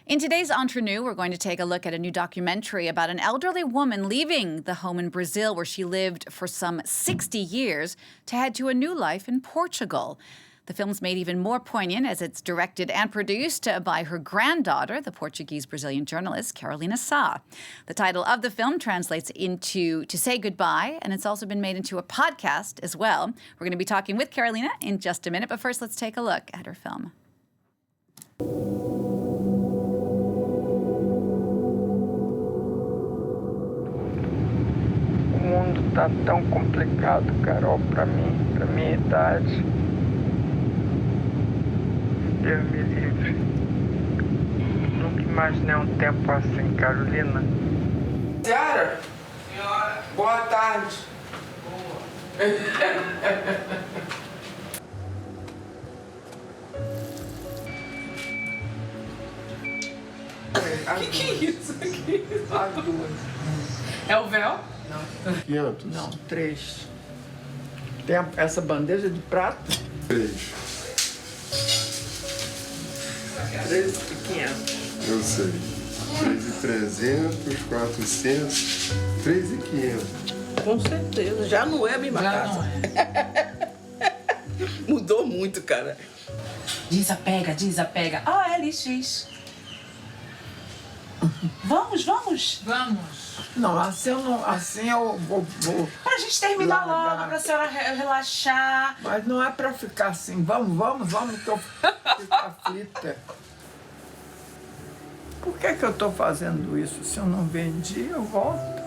In today's Entre Nous, we're going to take a look at a new documentary about an elderly woman leaving the home in Brazil where she lived for some 60 years to head to a new life in Portugal. The film's made even more poignant as it's directed and produced by her granddaughter, the Portuguese-Brazilian journalist Carolina Sá. The title of the film translates into To Say Goodbye, and it's also been made into a podcast as well. We're going to be talking with Carolina in just a minute, but first let's take a look at her film. O mundo está tão complicado, Carol, para mim, para minha idade. Deus me livre. Nunca imaginei um tempo assim, Carolina. Senhora? Senhora. Boa tarde. Boa. Que é isso aqui? As duas. É o véu? Não. 500? Não, 3. Tem essa bandeja de prata? 3. 3 e 500. Eu sei. 3.300, 400, 3.500. Com certeza, já não é a mesma Já casa. não é. Mudou muito, cara. Desapega, desapega. Ah, LX. Vamos, vamos. Vamos. Não, assim eu vou. Pra gente terminar largar. logo, pra senhora relaxar. Mas não é pra ficar assim, vamos, que eu fico aflita. Por que eu tô fazendo isso? Se eu não vendi, eu volto.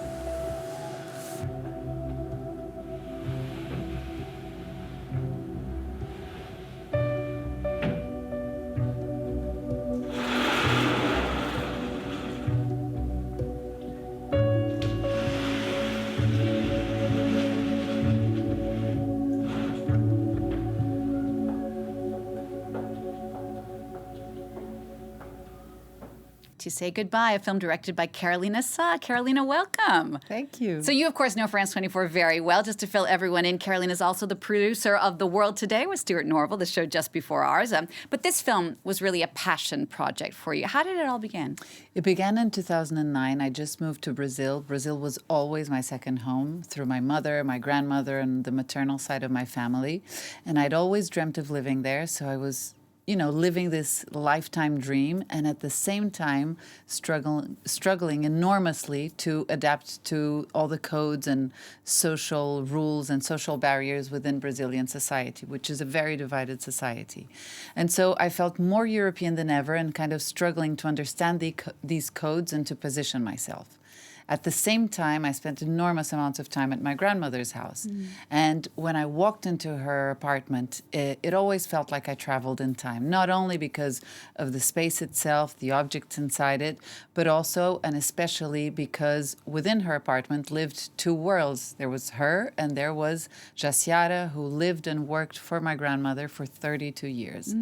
To Say Goodbye, a film directed by Carolina Sá. Carolina, welcome. Thank you. So you, of course, know France 24 very well. Just to fill everyone in, Carolina is also the producer of The World Today with Stuart Norville, the show just before ours. But this film was really a passion project for you. How did it all begin? It began in 2009. I just moved to Brazil. Brazil was always my second home through my mother, my grandmother, and the maternal side of my family. And I'd always dreamt of living there, so I was living this lifetime dream and at the same time struggling enormously to adapt to all the codes and social rules and social barriers within Brazilian society, which is a very divided society. And so I felt more European than ever and kind of struggling to understand these codes and to position myself. At the same time, I spent enormous amounts of time at my grandmother's house. And when I walked into her apartment, it always felt like I traveled in time, not only because of the space itself, the objects inside it, but also and especially because within her apartment lived two worlds. There was her and there was Jaciara, who lived and worked for my grandmother for 32 years.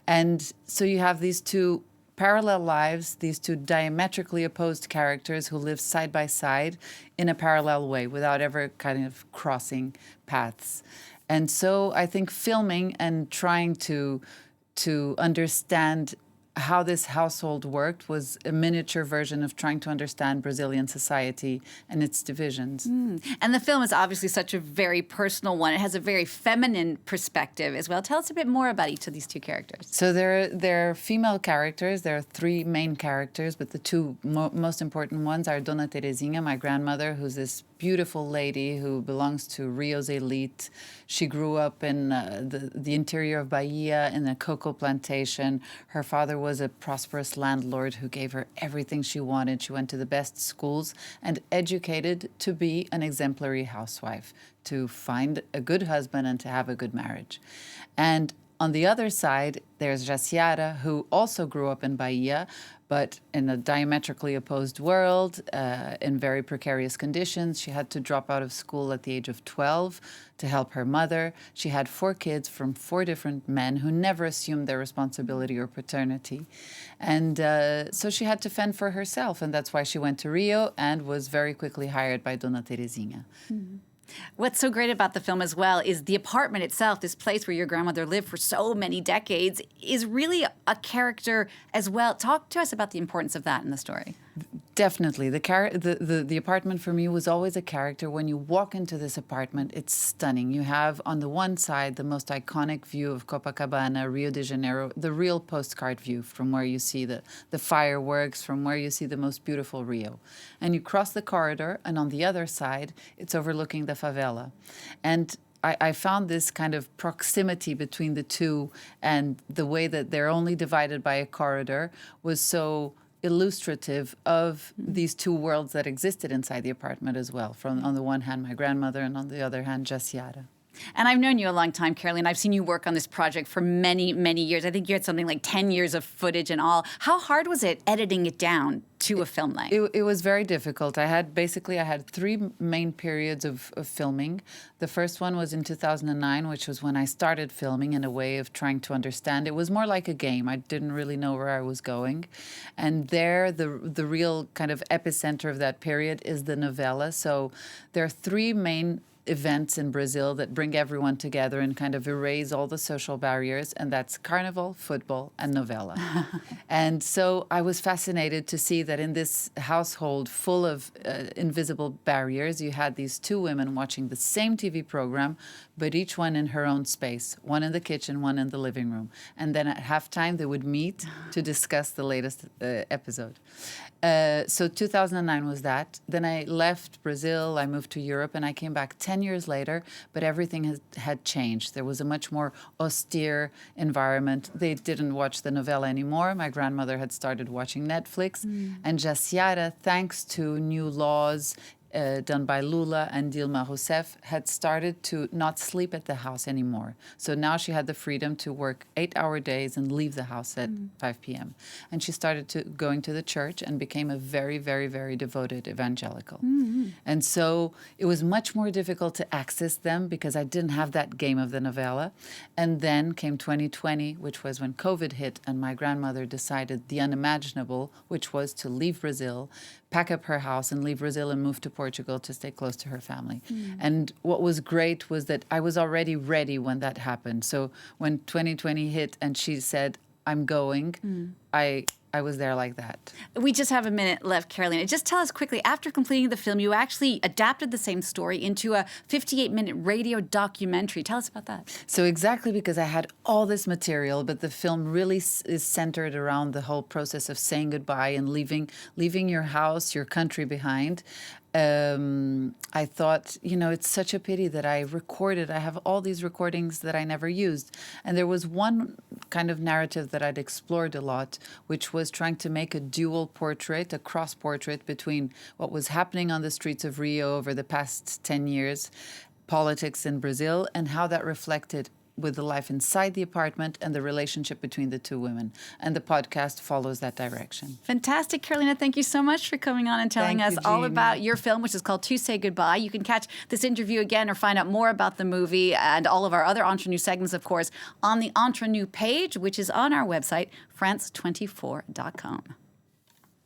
And so you have these two parallel lives, these two diametrically opposed characters who live side by side in a parallel way without ever kind of crossing paths. And so I think filming and trying to understand how this household worked was a miniature version of trying to understand Brazilian society and its divisions. And the film is obviously such a very personal one. It has a very feminine perspective as well. Tell us a bit more about each of these two characters. So they're female characters. There are three main characters, but the two most important ones are Dona Terezinha, my grandmother, who's this beautiful lady who belongs to Rio's elite. She grew up in the interior of Bahia in a cocoa plantation. Her father was a prosperous landlord who gave her everything she wanted. She went to the best schools and educated to be an exemplary housewife, to find a good husband and to have a good marriage. And on the other side, there's Jaciara, who also grew up in Bahia, but in a diametrically opposed world, in very precarious conditions. She had to drop out of school at the age of 12 to help her mother. She had 4 kids from 4 different men who never assumed their responsibility or paternity. And so she had to fend for herself, and that's why she went to Rio and was very quickly hired by Dona Terezinha. What's so great about the film as well is the apartment itself, this place where your grandmother lived for so many decades, is really a character as well. Talk to us about the importance of that in the story. Definitely. The apartment for me was always a character. When you walk into this apartment, it's stunning. You have on the one side the most iconic view of Copacabana, Rio de Janeiro, the real postcard view from where you see the fireworks, from where you see the most beautiful Rio. And you cross the corridor, and on the other side, it's overlooking the favela. And I found this kind of proximity between the two, and the way that they're only divided by a corridor was so illustrative of these two worlds that existed inside the apartment as well. From on the one hand, my grandmother, and on the other hand, Jaciara. And I've known you a long time, Caroline. I've seen you work on this project for many, many years. I think you had something like 10 years of footage and all. How hard was it editing it down to a film length? It was very difficult. I had three main periods of filming. The first one was in 2009, which was when I started filming in a way of trying to understand. It was more like a game. I didn't really know where I was going. And there, the real kind of epicenter of that period is the novella. So there are three main events in Brazil that bring everyone together and kind of erase all the social barriers, and that's carnival, football, and novella. And so I was fascinated to see that in this household full of invisible barriers, you had these two women watching the same TV program, but each one in her own space, one in the kitchen, one in the living room. And then at halftime, they would meet to discuss the latest episode. So 2009 was that. Then I left Brazil, I moved to Europe, and I came back 10 years later, but everything had changed. There was a much more austere environment. They didn't watch the novella anymore. My grandmother had started watching Netflix. And Jaciara, thanks to new laws done by Lula and Dilma Rousseff, had started to not sleep at the house anymore. So now she had the freedom to work 8-hour days and leave the house at 5 p.m. And she started going to the church and became a very, very, very devoted evangelical. And so it was much more difficult to access them because I didn't have that game of the novella. And then came 2020, which was when COVID hit, and my grandmother decided the unimaginable, which was to leave Brazil, pack up her house and leave Brazil and move to Portugal to stay close to her family. And what was great was that I was already ready when that happened. So when 2020 hit and she said, I'm going, I was there like that. We just have a minute left, Carolina. Just tell us quickly, after completing the film, you actually adapted the same story into a 58-minute radio documentary. Tell us about that. So exactly because I had all this material, but the film really is centered around the whole process of saying goodbye and leaving your house, your country behind. I thought, it's such a pity that I have all these recordings that I never used. And there was one kind of narrative that I'd explored a lot, which was trying to make a dual portrait, a cross portrait between what was happening on the streets of Rio over the past 10 years, politics in Brazil, and how that reflected with the life inside the apartment and the relationship between the two women. And the podcast follows that direction. Fantastic, Carolina. Thank you so much for coming on and telling us all about your film, which is called To Say Goodbye. You can catch this interview again or find out more about the movie and all of our other Entre Nous segments, of course, on the Entre Nous page, which is on our website, France24.com.